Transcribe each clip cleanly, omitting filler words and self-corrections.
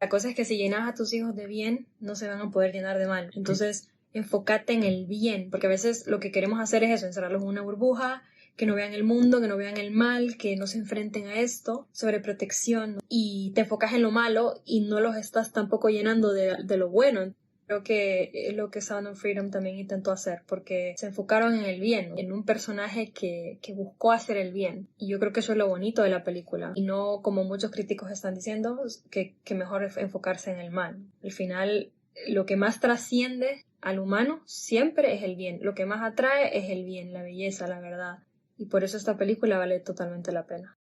La cosa es que si llenas a tus hijos de bien, no se van a poder llenar de mal. Entonces, enfócate en el bien, porque a veces lo que queremos hacer es eso, encerrarlos en una burbuja, que no vean el mundo, que no vean el mal, que no se enfrenten a esto, sobreprotección, y te enfocas en lo malo y no los estás tampoco llenando de lo bueno. Creo que es lo que Sound of Freedom también intentó hacer, porque se enfocaron en el bien, en un personaje que buscó hacer el bien. Y yo creo que eso es lo bonito de la película. Y no como muchos críticos están diciendo, que mejor es enfocarse en el mal. Al final, lo que más trasciende al humano siempre es el bien. Lo que más atrae es el bien, la belleza, la verdad. Y por eso esta película vale totalmente la pena.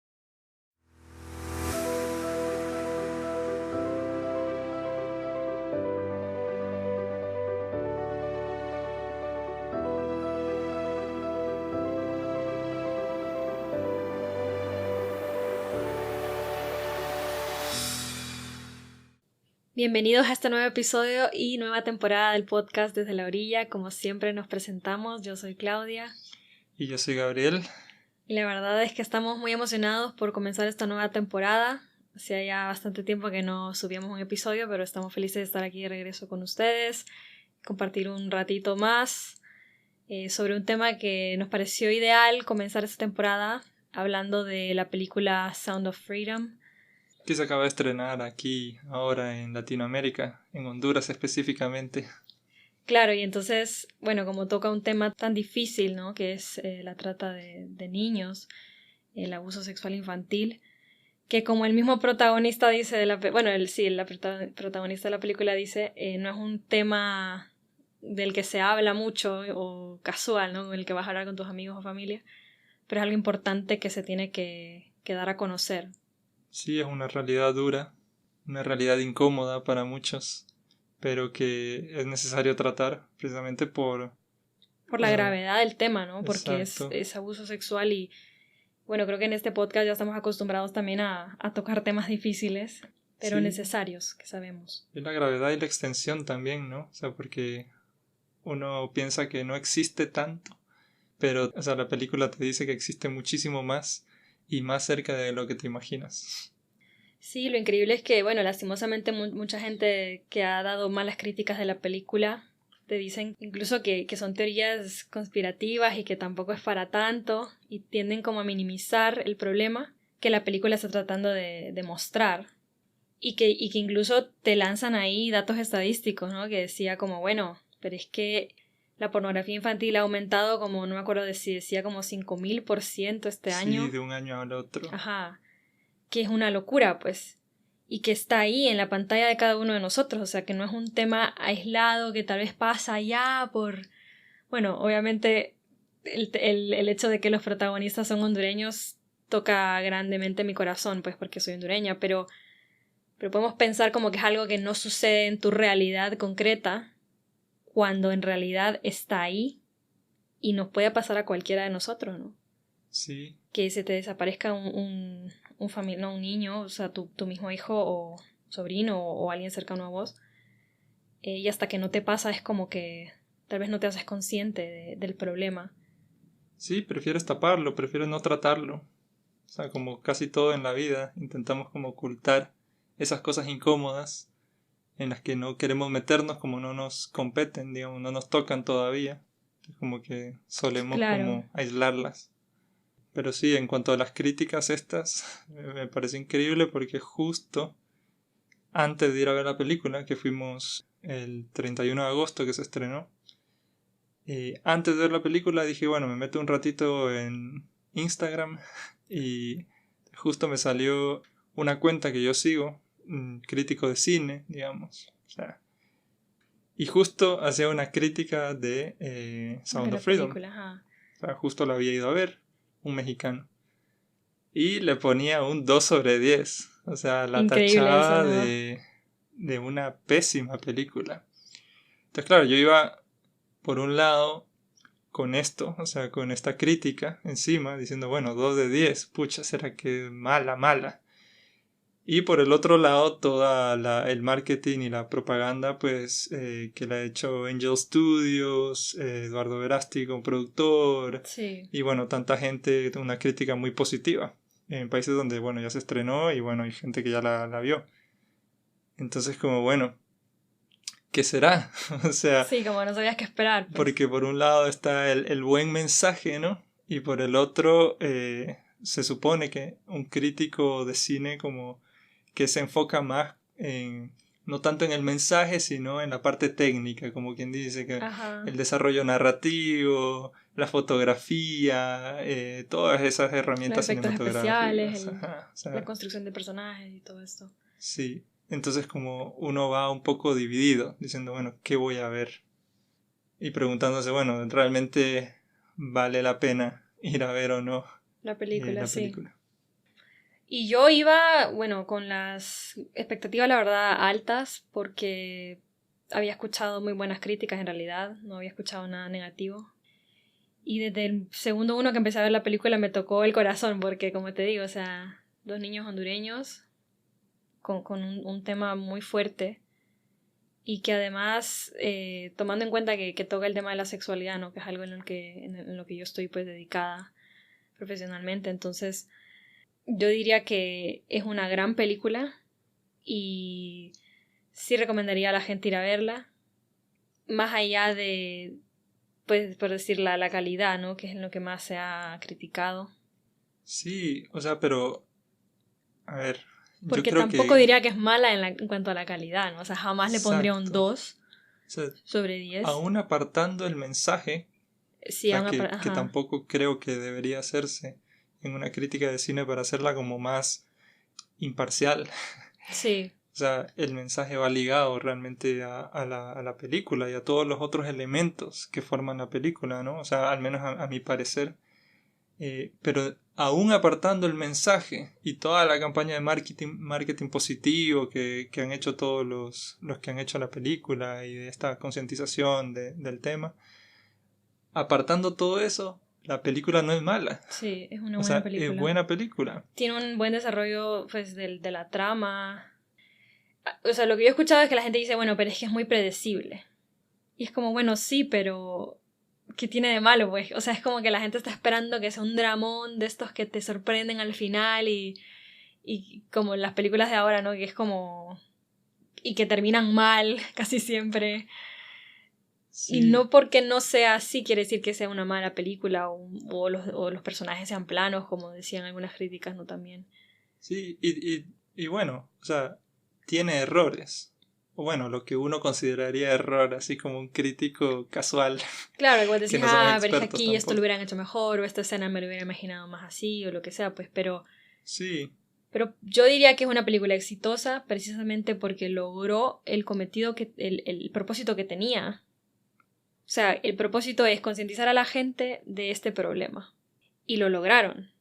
Bienvenidos a este nuevo episodio y nueva temporada del podcast Desde la Orilla. Como siempre nos presentamos, yo soy Claudia. Y yo soy Gabriel. Y la verdad es que estamos muy emocionados por comenzar esta nueva temporada. Hacía ya bastante tiempo que no subíamos un episodio, pero estamos felices de estar aquí de regreso con ustedes, compartir un ratito más sobre un tema que nos pareció ideal comenzar esta temporada, hablando de la película Sound of Freedom. Que se acaba de estrenar aquí, ahora en Latinoamérica, en Honduras específicamente. Claro, y entonces, bueno, como toca un tema tan difícil, ¿no? Que es la trata de niños, el abuso sexual infantil, que como el mismo protagonista dice de la protagonista de la película dice, no es un tema del que se habla mucho o casual, ¿no? Con el que vas a hablar con tus amigos o familia, pero es algo importante que se tiene que dar a conocer. Sí, es una realidad dura, una realidad incómoda para muchos, pero que es necesario tratar precisamente por La gravedad del tema, ¿no? Porque exacto. es abuso sexual y, bueno, creo que en este podcast ya estamos acostumbrados también a tocar temas difíciles, pero Sí, necesarios, que sabemos. y la gravedad y la extensión también, ¿no? O sea, porque uno piensa que no existe tanto, pero, o sea, la película te dice que existe muchísimo más y más cerca de lo que te imaginas. Sí, lo increíble es que, bueno, lastimosamente mucha gente que ha dado malas críticas de la película te dicen incluso que son teorías conspirativas y que tampoco es para tanto y tienden como a minimizar el problema que la película está tratando de mostrar y que incluso te lanzan ahí datos estadísticos, ¿no? Que decía como, bueno, pero es que la pornografía infantil ha aumentado como, no me acuerdo de si decía como 5000% este Sí, año. de un año al otro. Ajá, que es una locura, pues, y que está ahí en la pantalla de cada uno de nosotros, o sea, que no es un tema aislado que tal vez pasa allá por... Bueno, obviamente el hecho de que los protagonistas son hondureños toca grandemente mi corazón, pues porque soy hondureña, pero podemos pensar como que es algo que no sucede en tu realidad concreta, cuando en realidad está ahí y nos puede pasar a cualquiera de nosotros, ¿no? Sí. Que se te desaparezca no, un niño, o sea, tu mismo hijo o sobrino o alguien cercano a vos, y hasta que no te pasa es como que tal vez no te haces consciente del problema. Sí, prefieres taparlo, prefieres no tratarlo. O sea, como casi todo en la vida, intentamos como ocultar esas cosas incómodas en las que no queremos meternos, como no nos competen, digamos, no nos tocan todavía. Es como que solemos Claro, como aislarlas. Pero sí, en cuanto a las críticas estas, me parece increíble porque justo antes de ir a ver la película, que fuimos el 31 de agosto que se estrenó, antes de ver la película dije, bueno, me meto un ratito en Instagram y justo me salió una cuenta que yo sigo, un crítico de cine, digamos. O sea, y justo hacía una crítica de de Sound la of Freedom. película, ajá. O sea, justo la había ido a ver, un mexicano. Y le ponía un 2/10. O sea, la Increíble eso, tachaba ¿no? de una pésima película. Entonces, claro, yo iba por un lado con esto, o sea, con esta crítica encima, diciendo, bueno, 2/10, pucha, será que mala, mala. Y por el otro lado, toda el marketing y la propaganda, pues, que la ha hecho Angel Studios, Eduardo Verástig como productor, Sí. y bueno, tanta gente, una crítica muy positiva, en países donde, bueno, ya se estrenó y bueno, hay gente que ya la vio. Entonces como, bueno, ¿qué será? O sea, Sí, como no sabías qué esperar. Pues. porque por un lado está el buen mensaje, ¿no? Y por el otro se supone que un crítico de cine como que se enfoca más en, no tanto en el mensaje, sino en la parte técnica, como quien dice que Ajá. el desarrollo narrativo, la fotografía, todas esas Los herramientas efectos especiales, cinematográficas. Ajá, o la sea, construcción de personajes y todo esto. sí. Entonces como uno va un poco dividido, diciendo, bueno, ¿qué voy a ver? Y preguntándose, bueno, ¿realmente vale la pena ir a ver o no La película, la sí. película? Y yo iba, bueno, con las expectativas, la verdad, altas, porque había escuchado muy buenas críticas en realidad, no había escuchado nada negativo. Y desde el segundo uno que empecé a ver la película me tocó el corazón, porque como te digo, o sea, dos niños hondureños con un tema muy fuerte y que además, tomando en cuenta que toca el tema de la sexualidad, ¿no? Que es algo en lo que yo estoy pues dedicada profesionalmente, entonces yo diría que es una gran película y sí recomendaría a la gente ir a verla, más allá de, pues, por decir, la calidad, ¿no? Que es en lo que más se ha criticado. Sí, o sea, pero, a ver, yo Porque creo tampoco que, diría que es mala en cuanto a la calidad, ¿no? O sea, jamás le pondría un exacto. 2 O sea, sobre 10. aún apartando el mensaje, o Sí, sea, aún que ajá. tampoco creo que debería hacerse en una crítica de cine para hacerla como más imparcial. Sí, O sea, el mensaje va ligado realmente a la película y a todos los otros elementos que forman la película, ¿no? O sea, al menos a mi parecer. Pero aún apartando el mensaje y toda la campaña de marketing positivo que han hecho todos los que han hecho la película y de esta concientización del tema, apartando todo eso, la película no es mala. sí, es una O buena sea, es película. buena película. Tiene un buen desarrollo, pues, de la trama. O sea, lo que yo he escuchado es que la gente dice, bueno, pero es que es muy predecible. Y es como, bueno, sí, pero ¿qué tiene de malo, pues? O sea, es como que la gente está esperando que sea un dramón de estos que te sorprenden al final y como en las películas de ahora, ¿no? Que es como... y que terminan mal casi siempre. Y Sí, no porque no sea así quiere decir que sea una mala película o los personajes sean planos, como decían algunas críticas, ¿no? También. sí, y bueno, o sea, tiene errores. O bueno, lo que uno consideraría error, así como un crítico casual, Claro, igual que decís, no somos ah, pero es que expertos aquí esto lo tampoco. hubieran hecho mejor, o esta escena me lo hubiera imaginado más así, o lo que sea, pues, Sí, pero yo diría que es una película exitosa precisamente porque logró el cometido el propósito que tenía. O sea, el propósito es concientizar a la gente de este problema. Y lo lograron.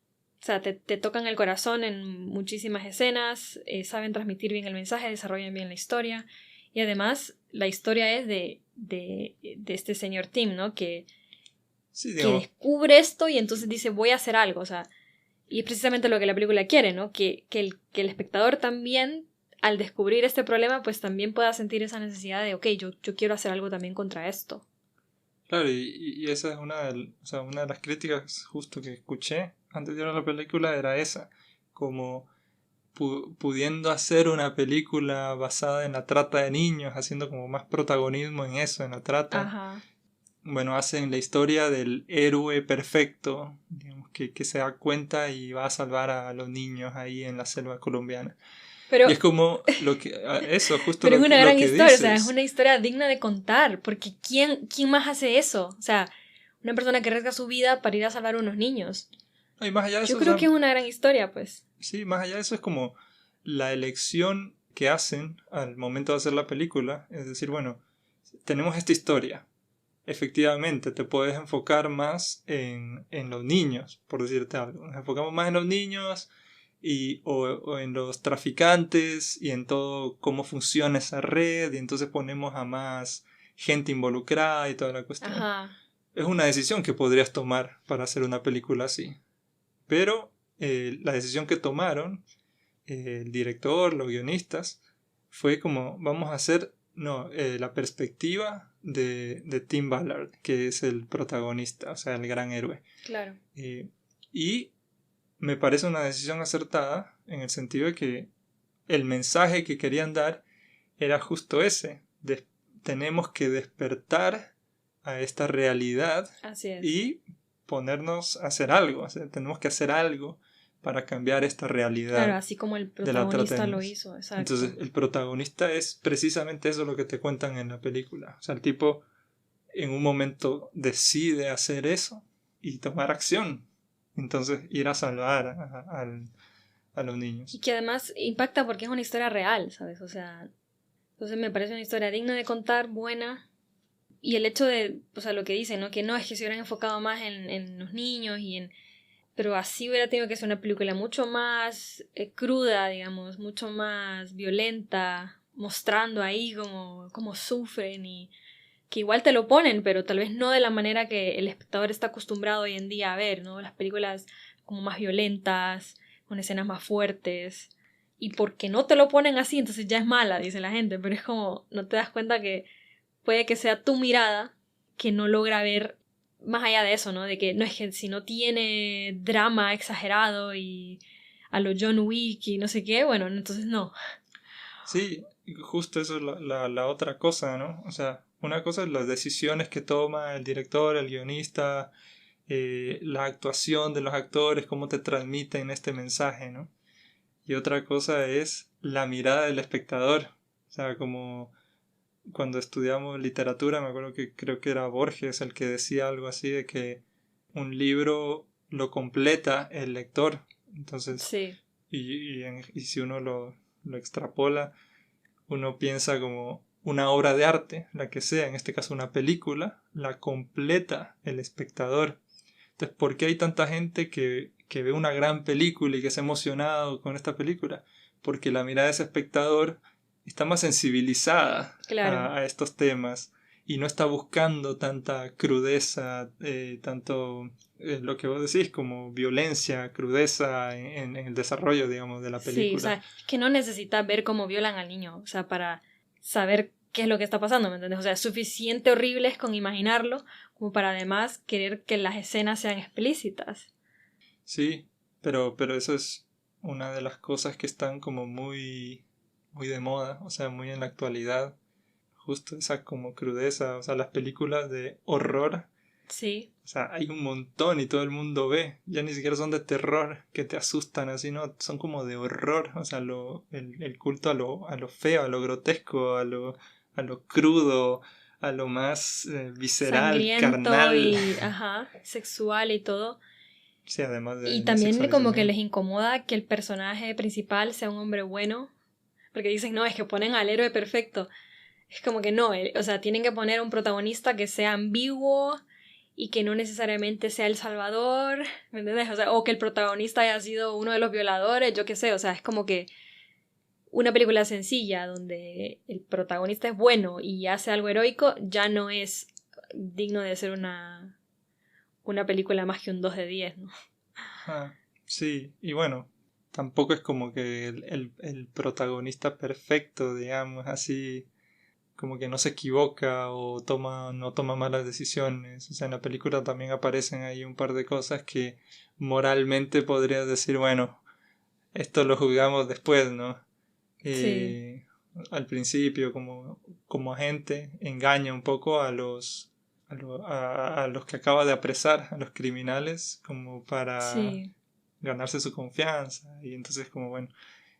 O sea, te tocan el corazón en muchísimas escenas, saben transmitir bien el mensaje, desarrollan bien la historia. Y además, la historia es de este señor Tim, ¿no? sí, Que digamos, descubre esto y entonces dice, voy a hacer algo. O sea, y es precisamente lo que la película quiere, ¿no? Que el espectador también, al descubrir este problema, pues también pueda sentir esa necesidad de, ok, yo quiero hacer algo también contra esto. claro, y esa es o sea, una de las críticas justo que escuché antes de ver la película era esa, como pudiendo hacer una película basada en la trata de niños, haciendo como más protagonismo en eso, en la trata. Ajá. Bueno, hacen la historia del héroe perfecto, digamos, que se da cuenta y va a salvar a los niños ahí en la selva colombiana. Y es Pero, como eso, justo pero es una lo gran que historia, o sea, es dices. una historia digna de contar, porque ¿quién más hace eso? O sea, una persona que arriesga su vida para ir a salvar a unos niños. Y más allá de Yo eso, o creo sea, que es una gran historia, pues. sí, más allá de eso es como la elección que hacen al momento de hacer la película. Es decir, bueno, tenemos esta historia. Efectivamente, te puedes enfocar más en los niños, por decirte algo. Nos enfocamos más en los niños o en los traficantes y en todo cómo funciona esa red y entonces ponemos a más gente involucrada y toda la cuestión. Ajá. Es una decisión que podrías tomar para hacer una película así. Pero la decisión que tomaron el director, los guionistas, fue como vamos a hacer, no, la perspectiva de Tim Ballard, que es el protagonista, o sea, el gran héroe. Claro. Y me parece una decisión acertada en el sentido de que el mensaje que querían dar era justo ese. Tenemos que despertar a esta realidad Así es. y ponernos a hacer algo. O sea, tenemos que hacer algo para cambiar esta realidad. Claro, así como el de la protagonista lo tratenis. hizo, exacto. Entonces, el protagonista es precisamente eso lo que te cuentan en la película. O sea, el tipo en un momento decide hacer eso y tomar acción. Entonces, ir a salvar a los niños. Y que además impacta porque es una historia real, ¿sabes? O sea, entonces me parece una historia digna de contar, buena. Y el hecho de, o sea, lo que dicen, ¿no? Que no, es que se hubieran enfocado más en los niños y en... Pero así hubiera tenido que ser una película mucho más cruda, digamos, mucho más violenta, mostrando ahí cómo sufren y que igual te lo ponen, pero tal vez no de la manera que el espectador está acostumbrado hoy en día a ver, ¿no? Las películas como más violentas, con escenas más fuertes. Y porque no te lo ponen así, entonces ya es mala, dice la gente, pero es como, no te das cuenta que puede que sea tu mirada que no logra ver más allá de eso, ¿no? De que no es que si no tiene drama exagerado y a lo John Wick y no sé qué, bueno, entonces no. Sí, justo eso es la otra cosa, ¿no? O sea, una cosa es las decisiones que toma el director, el guionista, la actuación de los actores, cómo te transmiten este mensaje, ¿no? Y otra cosa es la mirada del espectador. O sea, como cuando estudiamos literatura, me acuerdo que creo que era Borges el que decía algo así de que un libro lo completa el lector. Entonces, Sí. y si uno lo extrapola, uno piensa como una obra de arte, la que sea, en este caso una película, la completa el espectador. Entonces, ¿por qué hay tanta gente que ve una gran película y que se ha emocionado con esta película? Porque la mirada de ese espectador está más sensibilizada Claro. a estos temas y no está buscando tanta crudeza, tanto lo que vos decís, como violencia, crudeza en el desarrollo, digamos, de la Sí, o película. sea, que no necesitas ver cómo violan al niño, o sea, para saber qué es lo que está pasando, ¿me entiendes? O sea, es suficiente horribles con imaginarlo como para además querer que las escenas sean explícitas. Sí, pero eso es una de las cosas que están como muy de moda, o sea, muy en la actualidad. Justo esa como crudeza, o sea, las películas de horror, Sí, o sea, hay un montón y todo el mundo ve. Ya ni siquiera son de terror que te asustan así, no, son como de horror, o sea, el culto a lo feo, a lo grotesco, a lo crudo, a lo más visceral, sangriento carnal. y, ajá, sexual y todo. Sí, además Y de la también como que sexualización. les incomoda que el personaje principal sea un hombre bueno, porque dicen, no, es que ponen al héroe perfecto. Es como que no, o sea, tienen que poner un protagonista que sea ambiguo y que no necesariamente sea el salvador, ¿me entiendes? O sea, o que el protagonista haya sido uno de los violadores, yo qué sé, o sea, es como que una película sencilla donde el protagonista es bueno y hace algo heroico ya no es digno de ser una película más que un 2 de 10, ¿no? Ah, sí, y bueno, tampoco es como que el protagonista perfecto, digamos, así como que no se equivoca o no toma malas decisiones. O sea, en la película también aparecen ahí un par de cosas que moralmente podrías decir, bueno, esto lo juzgamos después, ¿no? Sí, Eh, Al principio, como agente, engaña un poco a los que acaba de apresar, a los criminales, como para sí. ganarse su confianza. Y entonces, como bueno,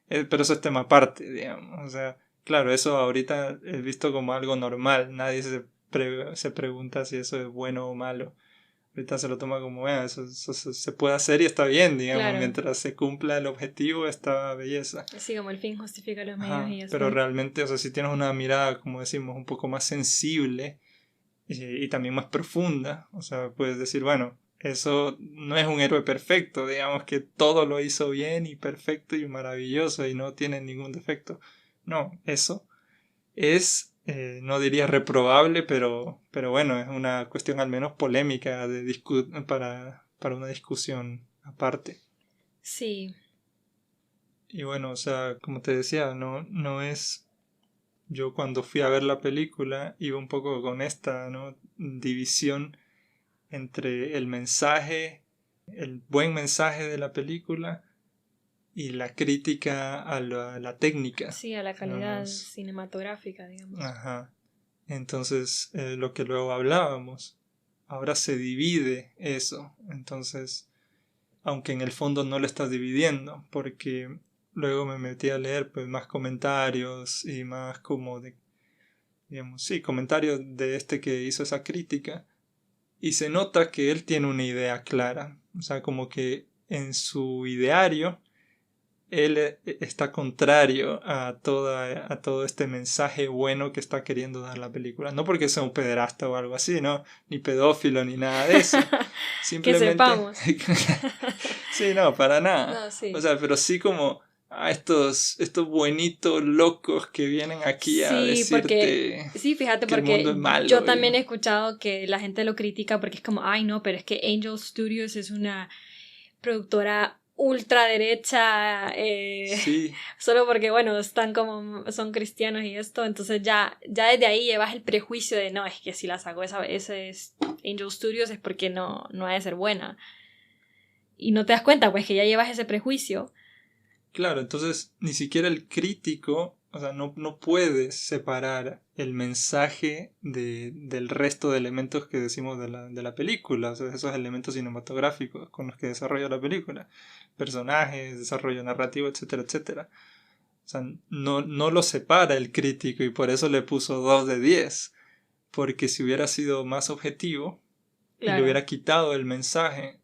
pero eso es tema aparte, digamos. O sea, claro, eso ahorita es visto como algo normal. Nadie se pregunta si eso es bueno o malo. Ahorita se lo toma como, eso se puede hacer y está bien, digamos. Claro, Mientras se cumpla el objetivo, está belleza. así como el fin justifica los medios Ajá, y pero eso. realmente, o sea, si tienes una mirada, como decimos, un poco más sensible y también más profunda, o sea, puedes decir, bueno, eso no es un héroe perfecto, digamos que todo lo hizo bien y perfecto y maravilloso y no tiene ningún defecto. No, eso es, no diría reprobable, pero bueno, es una cuestión al menos polémica para una discusión aparte. Sí, Y bueno, o sea, como te decía, no es... Yo cuando fui a ver la película iba un poco con esta, ¿no?, división entre el mensaje, el buen mensaje de la película y la crítica a la técnica. Sí, a la calidad Digamos. cinematográfica, digamos. Ajá. Entonces, lo que luego hablábamos, ahora se divide eso. Entonces, aunque en el fondo no lo estás dividiendo, porque luego me metí a leer pues más comentarios y más como de, digamos, sí, comentarios de este que hizo esa crítica, y se nota que él tiene una idea clara. O sea, como que en su ideario él está contrario a todo este mensaje bueno que está queriendo dar la película. No porque sea un pederasta o algo así, ¿no? Ni pedófilo ni nada de eso. Simplemente... Que sepamos. Sí, no, para nada. No, sí. O sea, pero sí como a estos buenitos locos que vienen aquí a decirte sí, fíjate, que el mundo es malo. yo también he escuchado que la gente lo critica porque es como, ay no, pero es que Angel Studios es una productora ultraderecha, Sí. solo porque, bueno, son cristianos y esto, entonces ya desde ahí llevas el prejuicio de, no, es que si la sacó ese es Angel Studios es porque no ha de ser buena. Y no te das cuenta, pues, que ya llevas ese prejuicio. Claro, entonces ni siquiera el crítico, o sea, no puede separar el mensaje del resto de elementos que decimos de la película, o sea, esos elementos cinematográficos con los que desarrolla la película, personajes, desarrollo narrativo, etcétera, etcétera. O sea, no lo separa el crítico y por eso le puso 2 de 10, porque si hubiera sido más objetivo y le hubiera quitado el mensaje,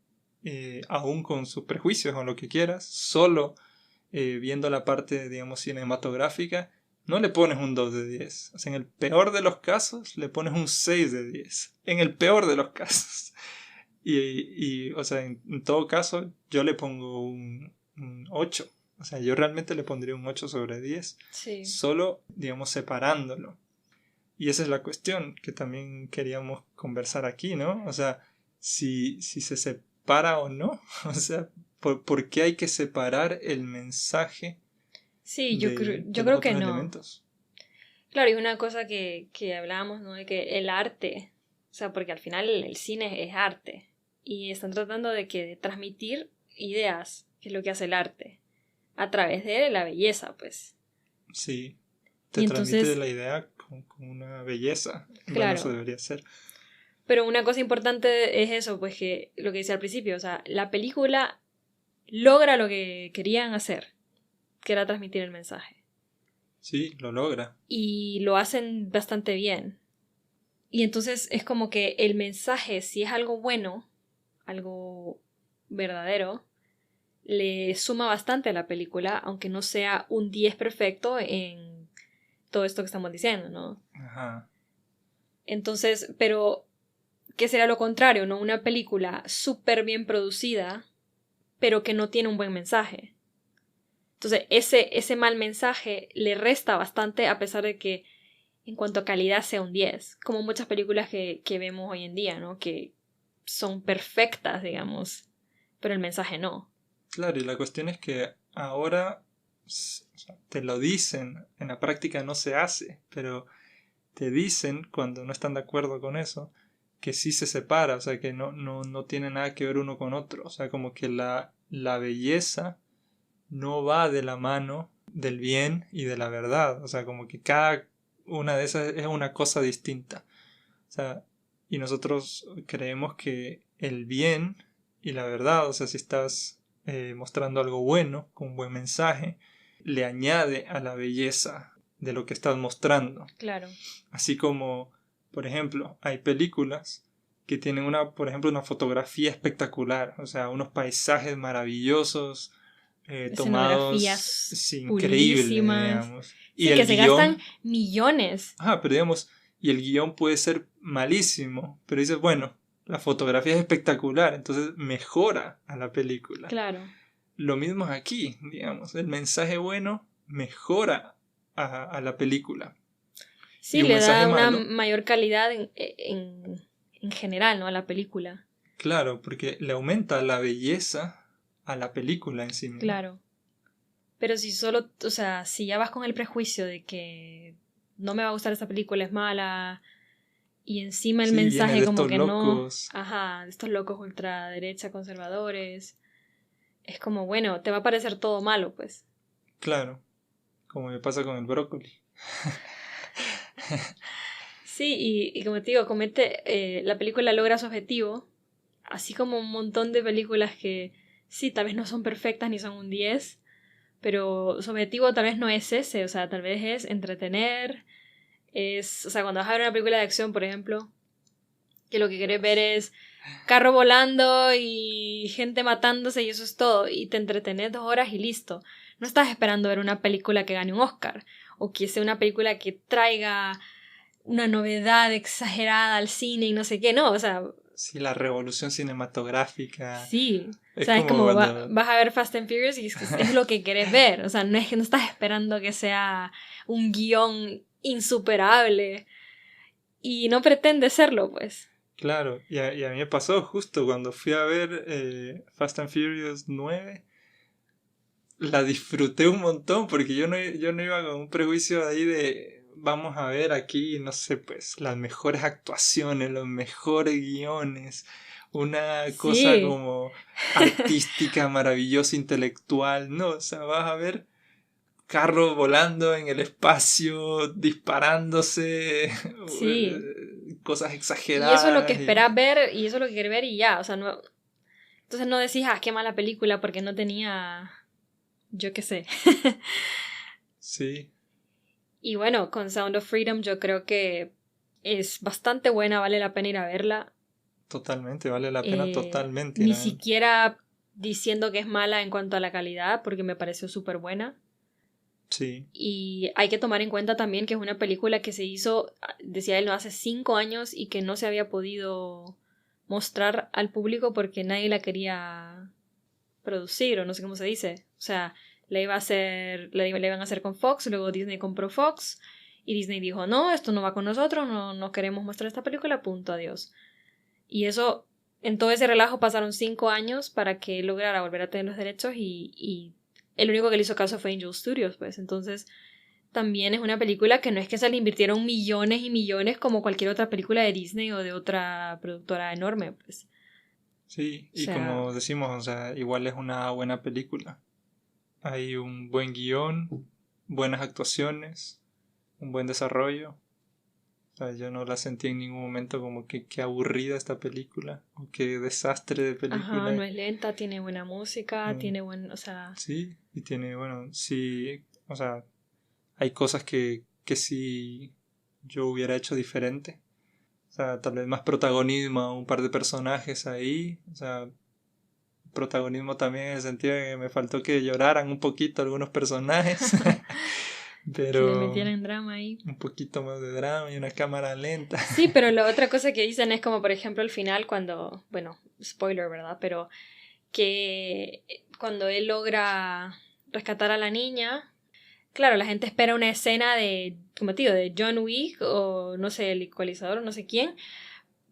aún con sus prejuicios o lo que quieras, solo viendo la parte, digamos, cinematográfica, no le pones un 2 de 10. O sea, en el peor de los casos, le pones un 6 de 10. En el peor de los casos. Y o sea, en todo caso, yo le pongo un 8. O sea, yo realmente le pondría un 8 sobre 10. Sí. Solo, digamos, separándolo. Y esa es la cuestión que también queríamos conversar aquí, ¿no? O sea, si se separa o no. O sea, ¿por qué hay que separar el mensaje? Sí, yo creo que no. Elementos? Claro, y una cosa que hablábamos, ¿no? De que el arte, o sea, porque al final el cine es arte. Y están tratando de transmitir ideas, que es lo que hace el arte, a través de la belleza, pues. Sí, Y transmite entonces, la idea con una belleza. claro. Bueno, eso debería ser. Pero una cosa importante es eso, pues que lo que decía al principio, o sea, la película logra lo que querían hacer, que era transmitir el mensaje. Sí, lo logra. Y lo hacen bastante bien. Y entonces es como que el mensaje, si es algo bueno, algo verdadero, le suma bastante a la película, aunque no sea un 10 perfecto en todo esto que estamos diciendo, ¿no? Ajá. Entonces, pero, ¿qué será lo contrario, no? Una película súper bien producida, pero que no tiene un buen mensaje. Entonces, ese mal mensaje le resta bastante a pesar de que en cuanto a calidad sea un 10, como muchas películas que vemos hoy en día, ¿no? Que son perfectas, digamos, pero el mensaje no. Claro, y la cuestión es que ahora o sea, te lo dicen, en la práctica no se hace, pero te dicen cuando no están de acuerdo con eso, que sí se separa, o sea, que no tiene nada que ver uno con otro, o sea, como que la belleza no va de la mano del bien y de la verdad, o sea, como que cada una de esas es una cosa distinta, o sea, y nosotros creemos que el bien y la verdad, o sea, si estás mostrando algo bueno, con un buen mensaje, le añade a la belleza de lo que estás mostrando. Claro. Así como, por ejemplo, hay películas que tienen por ejemplo, una fotografía espectacular, o sea, unos paisajes maravillosos, tomados increíbles, digamos. Sí, y que se gastan millones. Pero digamos, y el guión puede ser malísimo, pero dices, bueno, la fotografía es espectacular, entonces mejora a la película. Claro. Lo mismo es aquí, digamos, el mensaje bueno mejora a la película. Sí, le da una mayor calidad en general, ¿no? A la película. Claro, porque le aumenta la belleza a la película en sí misma. Claro. Pero si solo, o sea, si ya vas con el prejuicio de que no me va a gustar esta película, es mala, y encima el mensaje como que locos. No... Ajá, de estos locos ultraderecha conservadores, es como, bueno, te va a parecer todo malo, pues. Claro, como me pasa con el brócoli. Sí, y como te digo, la película logra su objetivo, así como un montón de películas que sí, tal vez no son perfectas ni son un 10, pero su objetivo tal vez no es ese, o sea, tal vez es entretener, o sea, cuando vas a ver una película de acción, por ejemplo, que lo que querés ver es carro volando y gente matándose y eso es todo, y te entretenés 2 horas y listo. No estás esperando ver una película que gane un Oscar, o que sea una película que traiga una novedad exagerada al cine y no sé qué, no, o sea, Sí, la revolución cinematográfica. sí, o Es sea, es como como cuando... vas a ver Fast and Furious y es lo que querés ver, o sea, no es que no estás esperando que sea un guión insuperable y no pretende serlo, pues. Claro, y a mí me pasó justo cuando fui a ver Fast and Furious 9. La disfruté un montón porque yo no iba con un prejuicio ahí de vamos a ver aquí, no sé, pues las mejores actuaciones, los mejores guiones, una cosa Sí, como artística, maravillosa, intelectual, no, o sea, vas a ver carros volando en el espacio, disparándose, sí. cosas Y eso es lo que exageradas y... esperás ver y eso es lo que querés ver y ya, o sea, no. Entonces no decís, qué mala película porque no tenía, yo qué sé. Sí, Y bueno, con Sound of Freedom yo creo que es bastante buena, vale la pena ir a verla. totalmente, vale la pena totalmente ir Ni a verlo. siquiera diciendo que es mala en cuanto a la calidad, porque me pareció súper buena. Sí, Y hay que tomar en cuenta también que es una película que se hizo, decía él, no hace 5 años y que no se había podido mostrar al público porque nadie la quería producir, o no sé cómo se dice. O sea, la iban a hacer con Fox, luego Disney compró Fox y Disney dijo, no, esto no va con nosotros, no queremos mostrar esta película, punto, adiós. Y eso, en todo ese relajo pasaron 5 años para que él lograra volver a tener los derechos y el único que le hizo caso fue Angel Studios, pues. Entonces, también es una película que no es que se le invirtieron millones y millones como cualquier otra película de Disney o de otra productora enorme, pues. sí, O y sea, como decimos, o sea, igual es una buena película. Hay un buen guión, buenas actuaciones, un buen desarrollo. O sea, yo no la sentí en ningún momento como que qué aburrida esta película o qué desastre de ajá, no película. es lenta, tiene buena música, Mm, tiene o sea, sí, y tiene, bueno, sí, o sea, hay cosas que sí yo hubiera hecho diferente. O sea, tal vez más protagonismo a un par de personajes ahí. O sea, protagonismo también en el sentido de que me faltó que lloraran un poquito algunos personajes. que le Pero metieran drama ahí. un poquito más de drama y una cámara lenta. Sí, pero la otra cosa que dicen es como, por ejemplo, al final cuando, bueno, spoiler, ¿verdad? Pero que cuando él logra rescatar a la niña, claro, la gente espera una escena de, como te digo, de John Wick o no sé, el ecualizador o no sé quién,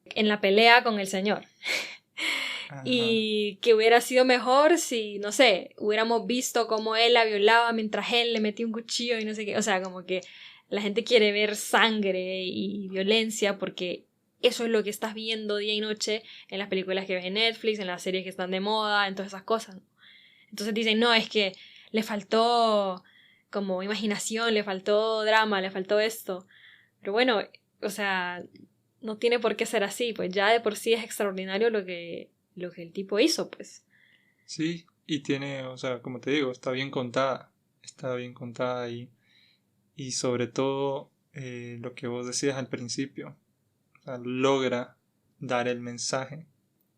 en la pelea con el señor. Ajá. Y que hubiera sido mejor si, no sé, hubiéramos visto cómo él la violaba mientras él le metía un cuchillo y no sé qué. O sea, como que la gente quiere ver sangre y violencia porque eso es lo que estás viendo día y noche en las películas que ves en Netflix, en las series que están de moda, en todas esas cosas. Entonces dicen, no, es que le faltó como imaginación, le faltó drama, le faltó esto. Pero bueno, o sea, no tiene por qué ser así, pues ya de por sí es extraordinario lo que el tipo hizo, pues. Sí, y tiene, o sea, como te digo, está bien contada. Está bien contada y sobre todo lo que vos decías al principio. O sea, logra dar el mensaje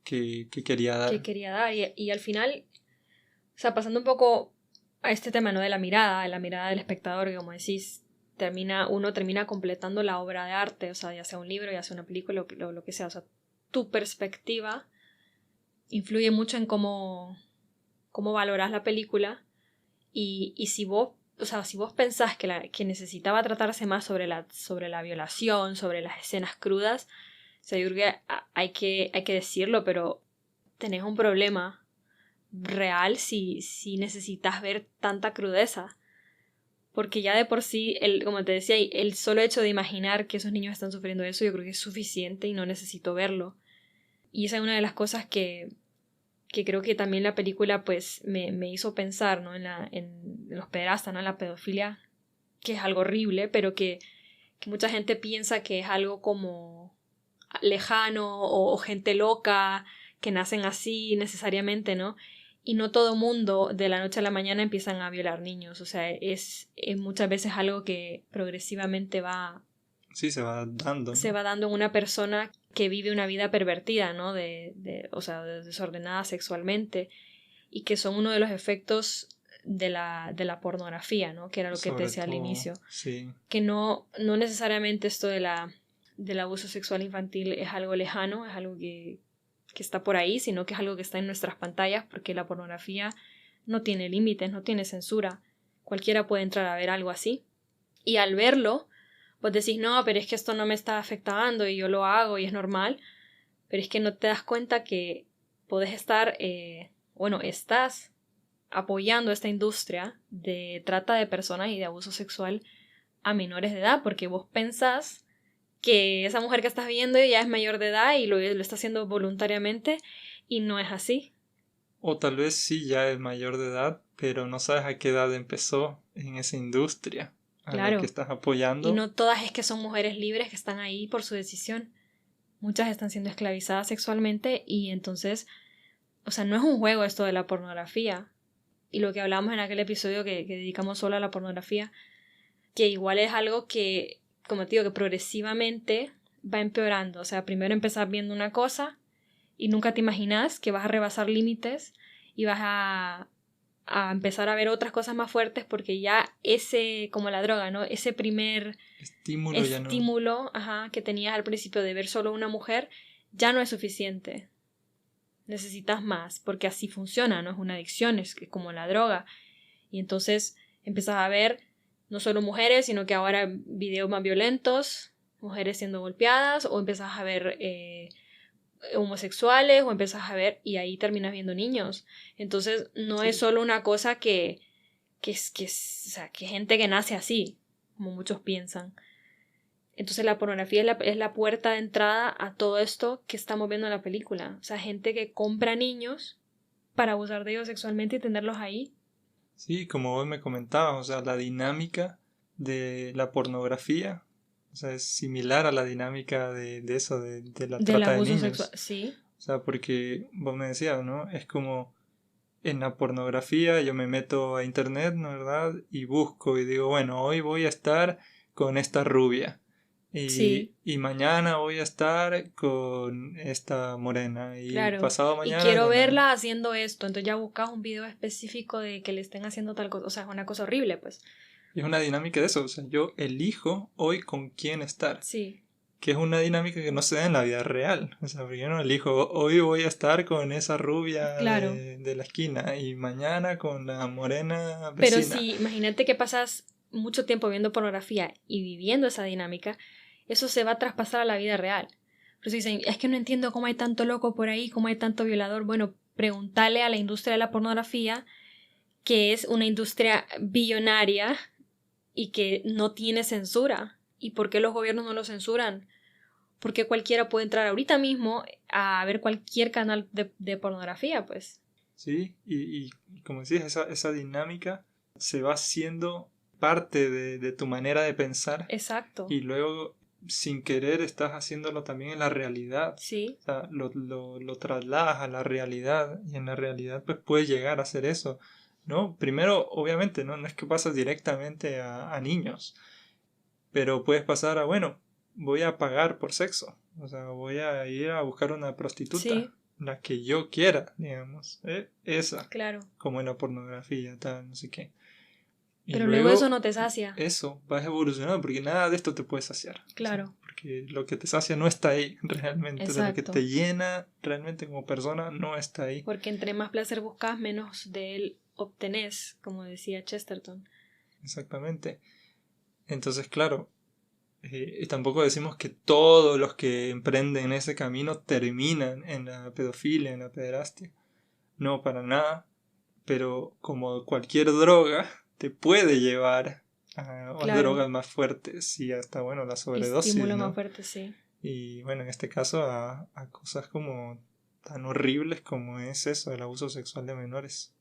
que quería Que dar. quería dar. Y al final, o sea, pasando un poco a este tema, ¿no? De la mirada del espectador, que como decís, uno termina completando la obra de arte, o sea, ya sea un libro, ya sea una película, lo que sea. O sea, tu perspectiva influye mucho en cómo valoras la película. Y si vos, o sea, si vos pensás que necesitaba tratarse más sobre la violación, sobre las escenas crudas, o sea, yo creo que hay que decirlo, pero tenés un problema real si necesitas ver tanta crudeza. Porque ya de por sí, como te decía, el solo hecho de imaginar que esos niños están sufriendo eso, yo creo que es suficiente y no necesito verlo. Y esa es una de las cosas que que creo que también la película pues me hizo pensar, ¿no? En los pederastas, ¿no? En la pedofilia, que es algo horrible, pero que mucha gente piensa que es algo como lejano o gente loca, que nacen así necesariamente, ¿no? Y no todo mundo de la noche a la mañana empiezan a violar niños, o sea, es muchas veces algo que progresivamente Sí, se va dando, ¿no? se va dando en una persona que vive una vida pervertida, ¿no? O sea, desordenada sexualmente, y que son uno de los efectos de la pornografía, ¿no? Que era lo que te Sobre decía al todo, inicio. sí. Que no necesariamente esto del abuso sexual infantil es algo lejano, es algo que está por ahí, sino que es algo que está en nuestras pantallas, porque la pornografía no tiene límites, no tiene censura. Cualquiera puede entrar a ver algo así. Y al verlo, vos decís, no, pero es que esto no me está afectando y yo lo hago y es normal. Pero es que no te das cuenta que podés estar, estás apoyando esta industria de trata de personas y de abuso sexual a menores de edad, porque vos pensás que esa mujer que estás viendo ya es mayor de edad y lo está haciendo voluntariamente, y no es así. O tal vez sí ya es mayor de edad, pero no sabes a qué edad empezó en esa industria a la que Claro. estás Y apoyando. no todas es que son mujeres libres que están ahí por su decisión. Muchas están siendo esclavizadas sexualmente y entonces, o sea, no es un juego esto de la pornografía. Y lo que hablamos en aquel episodio que dedicamos solo a la pornografía, que igual es algo que, como te digo, que progresivamente va empeorando. O sea, primero empezás viendo una cosa y nunca te imaginas que vas a rebasar límites y vas a empezar a ver otras cosas más fuertes, porque ya ese, como la droga, ¿no? Ese primer Estímulo ya no. estímulo, que tenías al principio de ver solo una mujer, ya no es suficiente. Necesitas más, porque así funciona, no es una adicción, es como la droga. Y entonces empiezas a ver no solo mujeres, sino que ahora videos más violentos, mujeres siendo golpeadas, o empiezas a ver homosexuales, o empiezas a ver, y ahí terminas viendo niños. Entonces no Sí. es solo una cosa que o sea, que gente que nace así, como muchos piensan. Entonces la pornografía es la puerta de entrada a todo esto que estamos viendo en la película. O sea, gente que compra niños para abusar de ellos sexualmente y tenerlos ahí. Sí, como vos me comentabas, o sea, la dinámica de la pornografía, o sea, es similar a la dinámica de eso, de la Del trata de abuso sexual, niños. sí. O sea, porque vos me decías, ¿no? Es como en la pornografía yo me meto a internet, ¿no? ¿Verdad? Y busco y digo, bueno, hoy voy a estar con esta rubia. Sí, Y mañana voy a estar con esta morena. Y claro. pasado Y mañana quiero con la... verla haciendo esto. Entonces ya buscas un video específico de que le estén haciendo tal cosa. O sea, es una cosa horrible, pues. Y es una dinámica de eso. O sea, yo elijo hoy con quién estar. Sí, Que es una dinámica que no se da en la vida real. O sea, porque yo no elijo, hoy voy a estar con esa rubia claro. de la esquina y mañana con la morena Pero vecina. si, imagínate que pasas mucho tiempo viendo pornografía y viviendo esa dinámica, eso se va a traspasar a la vida real. Pero si dicen, es que no entiendo cómo hay tanto loco por ahí, cómo hay tanto violador. Bueno, pregúntale a la industria de la pornografía, que es una industria billonaria y que no tiene censura. ¿Y por qué los gobiernos no lo censuran? Porque cualquiera puede entrar ahorita mismo a ver cualquier canal de pornografía, pues. ¿Sí? Y como decís, esa dinámica se va haciendo parte de tu manera de pensar Exacto. y luego sin querer estás haciéndolo también en la realidad. Sí, O sea, lo trasladas a la realidad y en la realidad pues puedes llegar a hacer eso, ¿no? Primero, obviamente, no es que pasas directamente a niños, pero puedes pasar a, bueno, voy a pagar por sexo, o sea, voy a ir a buscar una prostituta, sí, la que yo quiera, digamos, esa, claro. como en la pornografía, tal, no sé qué. Y Pero luego eso luego no te sacia. eso vas evolucionando porque nada de esto te puede saciar. O sea, Claro, porque lo que te sacia no está ahí realmente, o sea, lo que exacto. te llena realmente como persona no está ahí. Porque entre más placer buscas, menos de él obtenés, como decía Chesterton. Exactamente. Entonces, claro, y tampoco decimos que todos los que emprenden ese camino terminan en la pedofilia, en la pederastia. No, para nada. Pero como cualquier droga, te puede llevar a Claro, drogas más fuertes y hasta, bueno, la sobredosis, estímulo más ¿no? fuerte, sí. Y bueno, en este caso a cosas como tan horribles como es eso, el abuso sexual de menores.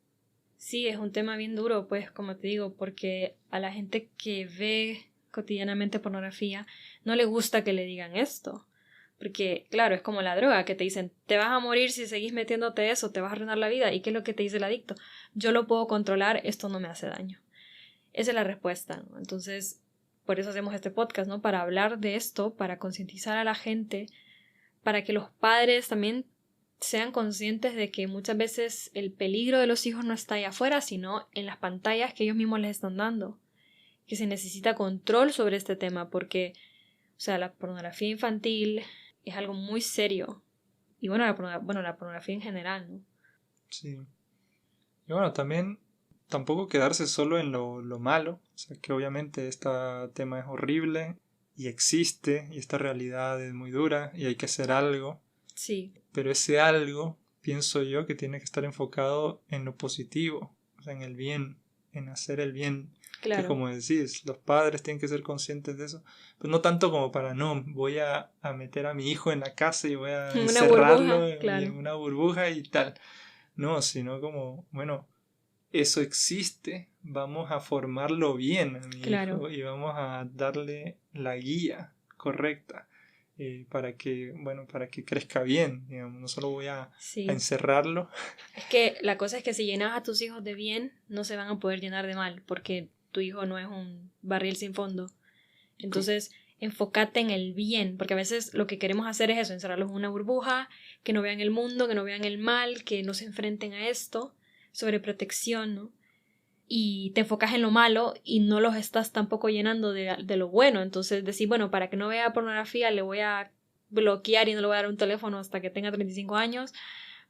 Sí, es un tema bien duro, pues, como te digo, porque a la gente que ve cotidianamente pornografía no le gusta que le digan esto. Porque, claro, es como la droga, que te dicen, te vas a morir si seguís metiéndote eso, te vas a arruinar la vida. ¿Y qué es lo que te dice el adicto? Yo lo puedo controlar, esto no me hace daño. Esa es la respuesta, ¿no? Entonces, por eso hacemos este podcast, ¿no? Para hablar de esto, para concientizar a la gente, para que los padres también sean conscientes de que muchas veces el peligro de los hijos no está ahí afuera, sino en las pantallas que ellos mismos les están dando. Que se necesita control sobre este tema, porque, o sea, la pornografía infantil es algo muy serio. Y bueno, la pornografía en general, ¿no? Sí. Y bueno, también tampoco quedarse solo en lo malo. O sea, que obviamente este tema es horrible y existe y esta realidad es muy dura y hay que hacer algo. Sí. Pero ese algo, pienso yo, que tiene que estar enfocado en lo positivo, o sea, en el bien, en hacer el bien. Claro. Que como decís, los padres tienen que ser conscientes de eso. Pues no tanto como para, no, voy a meter a mi hijo en la casa y voy a Una encerrarlo burbuja, claro. en una burbuja y tal. No, sino como, bueno, eso existe, vamos a formarlo bien a mi Claro. hijo y vamos a darle la guía correcta para que crezca bien, digamos, no solo voy a Sí. encerrarlo. Es que la cosa es que si llenas a tus hijos de bien, no se van a poder llenar de mal, porque tu hijo no es un barril sin fondo. Entonces, enfócate en el bien, porque a veces lo que queremos hacer es eso, encerrarlos en una burbuja, que no vean el mundo, que no vean el mal, que no se enfrenten a esto, sobreprotección, ¿no? Y te enfocas en lo malo y no los estás tampoco llenando de lo bueno. Entonces decir, bueno, para que no vea pornografía le voy a bloquear y no le voy a dar un teléfono hasta que tenga 35 años.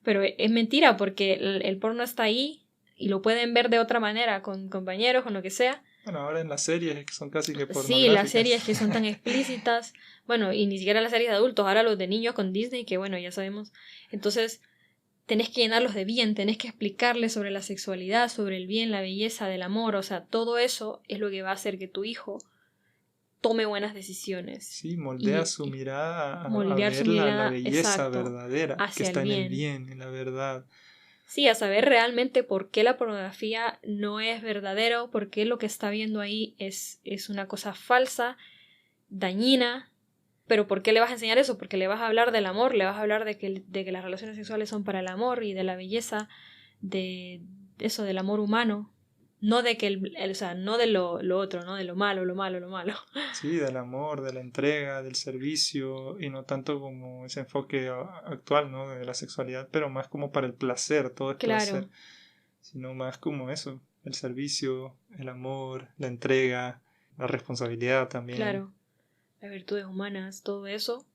Pero es mentira porque el porno está ahí y lo pueden ver de otra manera, con compañeros, con lo que sea. Bueno, ahora en las series que son casi que pornográficas. Sí, las series que son tan explícitas. Bueno, y ni siquiera las series de adultos, ahora los de niños con Disney, que bueno, ya sabemos. Entonces, tenés que llenarlos de bien, tenés que explicarles sobre la sexualidad, sobre el bien, la belleza, del amor, o sea, todo eso es lo que va a hacer que tu hijo tome buenas decisiones. Sí, moldea su mirada a moldear ver su mirada, la belleza exacto, verdadera, que hacia está el en el bien. bien, en la verdad. Sí, a saber realmente por qué la pornografía no es verdadero, por qué lo que está viendo ahí es una cosa falsa, dañina. Pero ¿por qué le vas a enseñar eso? Porque le vas a hablar del amor, le vas a hablar de que las relaciones sexuales son para el amor y de la belleza, de eso, del amor humano. No de que o sea, no de lo otro, ¿no? De lo malo, lo malo, lo malo. Sí, del amor, de la entrega, del servicio, y no tanto como ese enfoque actual, ¿no? De la sexualidad, pero más como para el placer, todo es Claro. placer, sino más como eso, el servicio, el amor, la entrega, la responsabilidad también. Claro, las virtudes humanas, todo eso,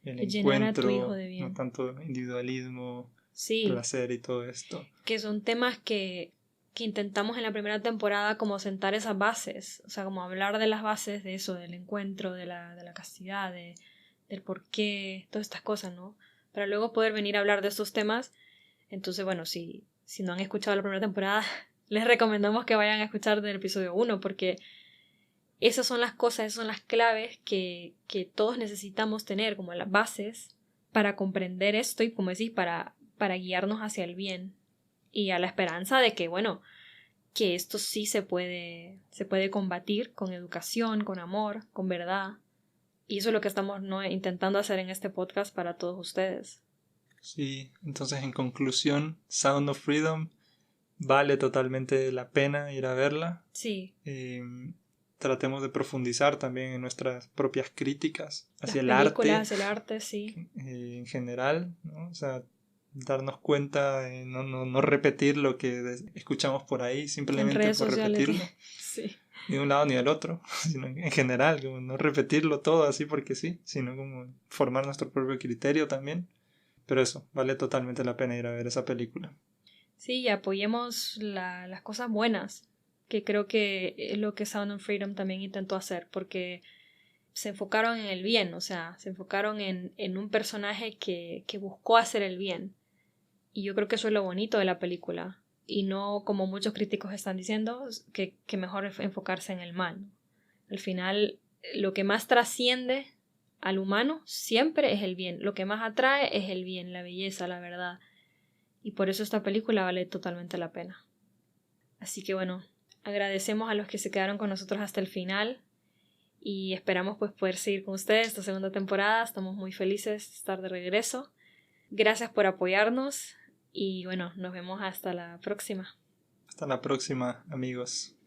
El es llenar a tu hijo encuentro, de bien. no tanto individualismo, Sí, placer y todo esto. que son temas que intentamos en la primera temporada como sentar esas bases, o sea, como hablar de las bases de eso, del encuentro, de la castidad, del por qué, todas estas cosas, ¿no? Para luego poder venir a hablar de estos temas. Entonces, bueno, si no han escuchado la primera temporada, les recomendamos que vayan a escuchar del episodio 1, porque esas son las cosas, esas son las claves que todos necesitamos tener, como las bases, para comprender esto y, como decís, para guiarnos hacia el bien y a la esperanza de que, bueno, que esto sí se puede combatir con educación, con amor, con verdad. Y eso es lo que estamos intentando hacer en este podcast para todos ustedes. Sí, entonces en conclusión, Sound of Freedom vale totalmente la pena ir a verla. Sí. Tratemos de profundizar también en nuestras propias críticas hacia Las películas, el arte, sí. En general, ¿no? O sea, darnos cuenta de no repetir lo que escuchamos por ahí simplemente en redes por sociales, repetirlo. Sí. Ni de un lado ni del otro, sino en general, como no repetirlo todo así porque sí, sino como formar nuestro propio criterio también. Pero eso, vale totalmente la pena ir a ver esa película. Sí, y apoyemos las cosas buenas, que creo que es lo que Sound of Freedom también intentó hacer, porque se enfocaron en el bien, o sea, se enfocaron en un personaje que buscó hacer el bien. Y yo creo que eso es lo bonito de la película, y no como muchos críticos están diciendo, que mejor es enfocarse en el mal. Al final, lo que más trasciende al humano siempre es el bien. Lo que más atrae es el bien, la belleza, la verdad. Y por eso esta película vale totalmente la pena. Así que bueno, agradecemos a los que se quedaron con nosotros hasta el final y esperamos pues poder seguir con ustedes esta segunda temporada. Estamos muy felices de estar de regreso. Gracias por apoyarnos y bueno, nos vemos hasta la próxima. Hasta la próxima, amigos.